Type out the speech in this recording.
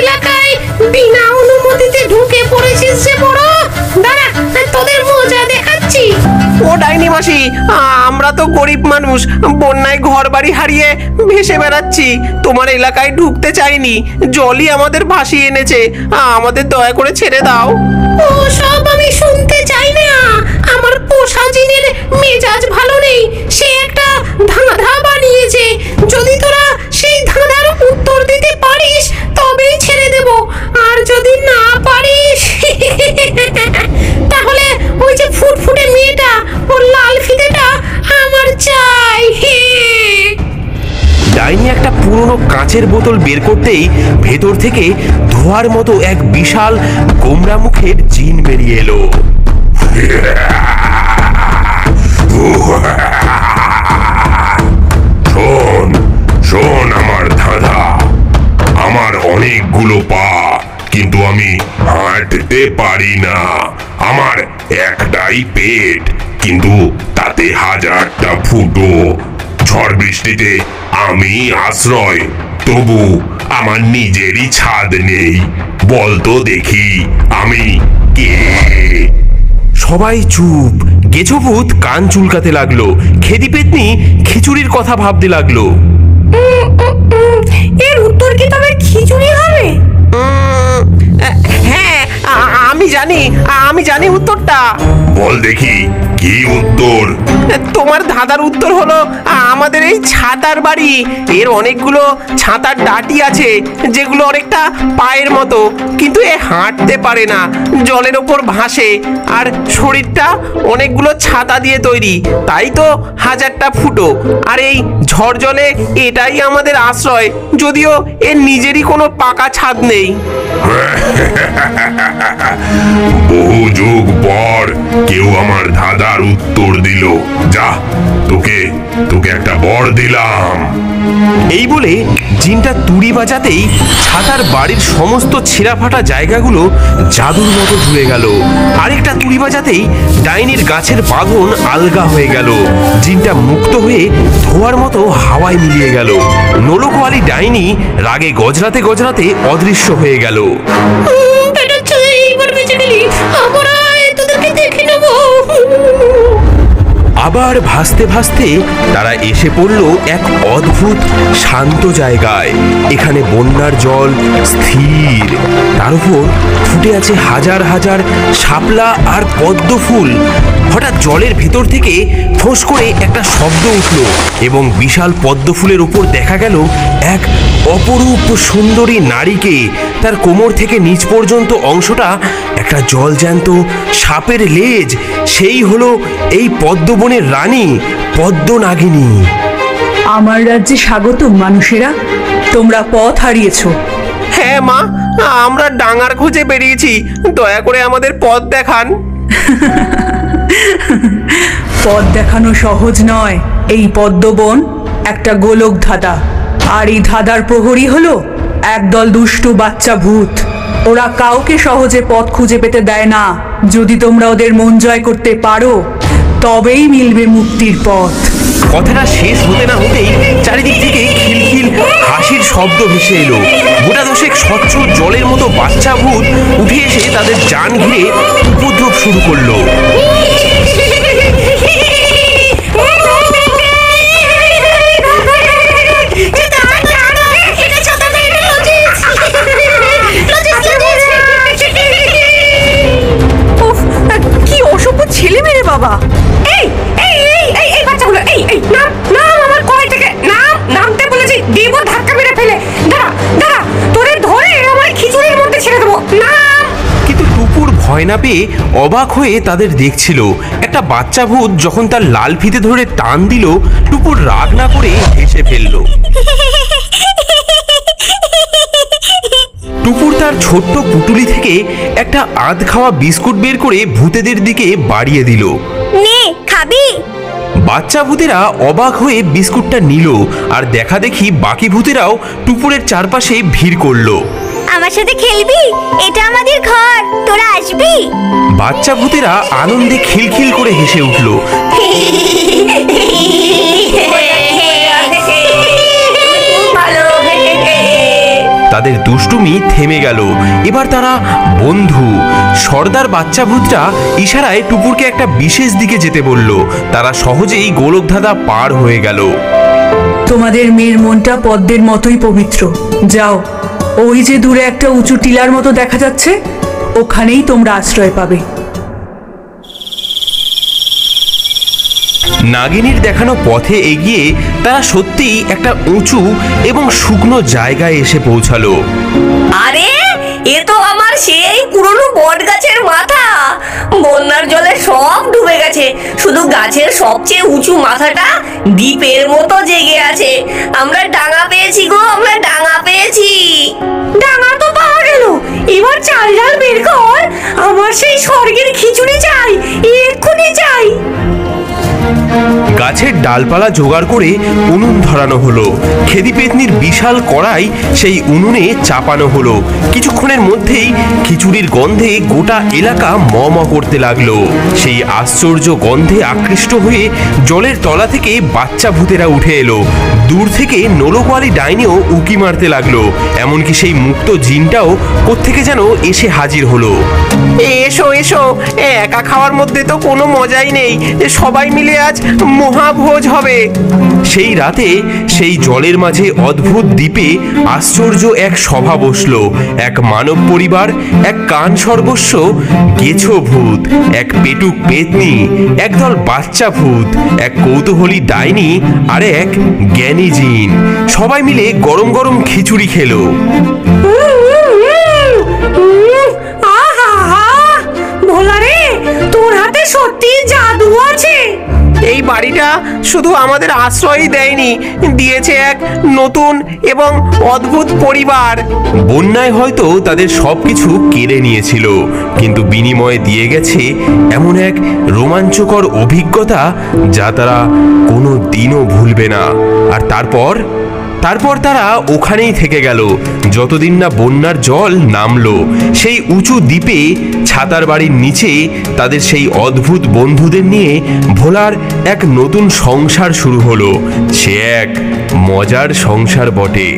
এলাকায় বিনা অনুমতিতে ঢুকে পড়েছিস যে বড়। দাঁড়া, তোদের মজা দেখাচ্ছি। ও ডাইনি মাসি, আমরা তো গরিব মানুষ, বন্যায় ঘর বাড়ি হারিয়ে ভেসে বেড়াচ্ছি। তোমার এলাকায় ঢুকতে চাইনি, জলই আমাদের ভাসিয়ে এনেছে। আমাদের দয়া করে ছেড়ে দাও। ও সব আমি শুনতে চাই না। আমার পোষা জিনের মেজাজ ভালো নেই, সে একটা ধাঁধা বানিয়েছে। যদি তোরা সেই ধাঁধার উত্তর দিতে পারিস তবেই ছেড়ে দেব, আর যদি না পারিস তাহলে ওই যে ফুটফুটে মেয়েটা, ওর লাল ফিতেটা আমার চাই। ডাইনি একটা পুরনো কাঁচের বোতল বের করতেই ভেতর থেকে ধোঁয়ার মতো এক বিশাল গোমরা মুখের জিন বেরিয়ে এলো। শোন শোন আমার ধাঁধা, আমার অনেকগুলো পা, কিন্তু আমি হাঁটতে পারি না। আমার একটাই পেট, কিন্তু তাতে হাজারটা ফুটো। ঝড় বৃষ্টিতে আমি আশ্রয়, তবু আমার নিজেরই ছাদ নেই। বলতো দেখি আমি কে? সবাই চুপ। গেছোভূত কান চুলকাতে লাগলো। খেদি পেতনি খিচুড়ির কথা ভাবতে লাগলো। এর উত্তর কি তবে খিচুড়ি হবে? হ্যাঁ, আমি জানি উত্তরটা। বল দেখি কি উত্তর? তোমার ধাঁধার উত্তর হলো আমাদের এই ছাতার বাড়ি। এর অনেকগুলো ছাতার ডাটি আছে, যেগুলো অনেকটা পায়ের মতো, কিন্তু এ হাঁটতে পারে না, জলের ওপর ভাসে, আর শরীরটা অনেকগুলো ছাতা দিয়ে তৈরি, তাই তো হাজারটা ফুটো। আর এই ঝড় জলে এটাই আমাদের আশ্রয়, যদিও এর নিজেরই কোনো পাকা ছাদ নেই। বহু যুগ পর কেউ আমার ধাঁধার উত্তর দিল। যা, তোকে একটা বর দিলাম। এই বলে জিনটা তুড়ি বাজাতেই ছাতার বাড়ির সমস্ত ছেঁড়া ফাটা জায়গাগুলো জাদুর মতো ধুয়ে গেল। আরেকটা তুড়ি বাজাতেই ডাইনির গাছের বাঁধন আলগা হয়ে গেল। জিনটা মুক্ত হয়ে ধোয়ার মতো হাওয়ায় মিলিয়ে গেল। নোলকওয়ালি ডাইনি রাগে গজরাতে গজরাতে অদৃশ্য হয়ে গেল। আবার ভাসতে ভাসতে তারা এসে পড়ল এক অদ্ভুত শান্ত জায়গায়। এখানে বন্যার জল স্থির, তার উপর ফুটে আছে হাজার হাজার শাপলা আর পদ্ম ফুল। হঠাৎ জলের ভেতর থেকে ফোঁস করে একটা শব্দ উঠল এবং বিশাল পদ্ম ফুলের উপর দেখা গেল এক অপরূপ সুন্দরী নারীকে। তার কোমর থেকে নিচ পর্যন্ত অংশটা একটা জলজ্যান্ত সাপের লেজ। সেই হলো এই পদ্মবনের রানী, পদ্মনাগিনী। আমার রাজ্যে স্বাগতম মানুষেরা, তোমরা পথ হারিয়েছো। হ্যাঁ মা, আমরা ডাঙার খোঁজে বেরিয়েছি, দয়া করে আমাদের পথ দেখান। পথ দেখানো সহজ নয়। এই পদ্মবন একটা গোলক ধাঁধা, আর এই ধাঁধার প্রহরী হলো একদল দুষ্টু বাচ্চা ভূত। ওরা কাউকে সহজে পথ খুঁজে পেতে দেয় না। যদি তোমরা ওদের মন জয় করতে পারো তবেই মিলবে মুক্তির পথ। কথাটা শেষ হতে না হতেই চারিদিক থেকে খিলখিল হাসির শব্দ ভেসে এলো। গোটা দশেক স্বচ্ছ জলের মতো বাচ্চা ভূত উঠে এসে তাদের জান ঘিরে উপদ্রব শুরু করলো। কি অসভ্য ছেলে মেরে বাবা! এই এই এই এই এই বাচ্চাগুলো, এই এই নাম নাম আমার কয় থেকে নামতে বলেছি, দেব ধাক্কা মেরে ফেলে। দাঁড়া দাঁড়া, তোরে ধরে আমার খিচুড়ির মধ্যে ছেড়ে দেবো। নাম। কিন্তু টুকুর ভয় না পেয়ে অবাক হয়ে তাদের দেখছিল। একটা বাচ্চা ভূত যখন তার লাল ফিতে ধরে টান দিল, টুকুর রাগ না করে হেসে ফেলল। টুকুর তার ছোট্ট পুটুলি থেকে একটা আধ খাওয়া বিস্কুট বের করে ভূতেদের দিকে বাড়িয়ে দিল। নে, খাবি? বাচ্চা ভূতেরা অবাক হয়ে বিস্কুটটা নিল, আর দেখা দেখি বাকি ভূতেরাও টুকুরের চারপাশে ভিড় করলো। আমার সাথে খেলবি? এটা আমাদের ঘর, তোরা আসবি? বাচ্চা ভূতেরা আনন্দে খিলখিল করে হেসে উঠল। তাদের দুষ্টুমি থেমে গেল। এবার তারা বন্ধু। সর্দার বাচ্চা ভূতটা ইশারায় টুপুরকে একটা বিশেষ দিকে যেতে বলল। তারা সহজেই গোলকধাঁধা পার হয়ে গেল। তোমাদের মেয়ের মনটা পদ্মের মতোই পবিত্র। যাও, ওই যে দূরে একটা উঁচু টিলার মতো দেখা যাচ্ছে, ওখানেই তোমরা আশ্রয় পাবে। নাগিনীর দেখানো পথে এগিয়ে তারা সত্যিই একটা উঁচু এবং শুকনো জায়গায় এসে পৌঁছালো। আরে, এ তো আমার সেই পুরনো বট গাছের মাথা। বন্যার জলে সব ডুবে গেছে, শুধু গাছের সবচেয়ে উঁচু মাথাটা দ্বীপের মতো জেগে আছে। আমরা ডাঙা পেয়েছি গো, আমরা ডাঙা পেয়েছি। ডাঙা তো পাওয়া গেল, এবার চাল ডাল বের কর। আমার সেই স্বর্গের খিচুড়ি চাই, এক্ষুনি চাই। গাছের ডালপালা জোগাড় করে উনুন ধরানো হলো। খেদি পেতনির বিশাল কড়াই সেই উনুনে চাপানো হলো। কিছুক্ষণের মধ্যেই খিচুড়ির গন্ধে গোটা এলাকা ম ম করতে লাগলো। সেই আশ্চর্য গন্ধে আকৃষ্ট হয়ে জলের তলা থেকে বাচ্চা ভূতেরা উঠে এলো। দূর থেকে নোলকওয়ালি ডাইনিও উকি মারতে লাগলো। এমনকি সেই মুক্ত জিনটাও কোত্থেকে যেন এসে হাজির হলো। এসো এসো, একা খাওয়ার মধ্যে তো কোনো মজাই নেই। সবাই মিলে আজ মহাভোজ হবে। সেই রাতে সেই জলের মাঝে অদ্ভুত দ্বীপে আশ্চর্য এক সভা বসলো। এক মানব পরিবার, এক কান সর্বস্ব গেছো ভূত, এক পেটুক পেতনি, একদল বাচ্চা ভূত, এক কৌতূহলী ডাইনি আর এক জ্ঞানী জিন। সবাই মিলে গরম গরম খিচুড়ি খেলো। ভোলা রে, তোর হাতে সত্যি জাদু আছে। এই বাড়িটা শুধু আমাদের আশ্রয়ই দেয়নি, দিয়েছে এক নতুন এবং অদ্ভুত পরিবার। বন্যায় হয়তো তাদের সবকিছু কেড়ে নিয়েছিল, কিন্তু বিনিময়ে দিয়ে গেছে এমন এক রোমাঞ্চকর অভিজ্ঞতা যা তারা কোনো দিনও ভুলবে না। আর তারপর তারা ওখানেই থেকে গেল যতদিন না বন্যার জল নামলো। সেই উঁচু দ্বীপে ছাতার বাড়ির নিচে তাদের সেই অদ্ভুত বন্ধুদের নিয়ে ভোলার এক নতুন সংসার শুরু হলো। সে এক মজার সংসার বটে।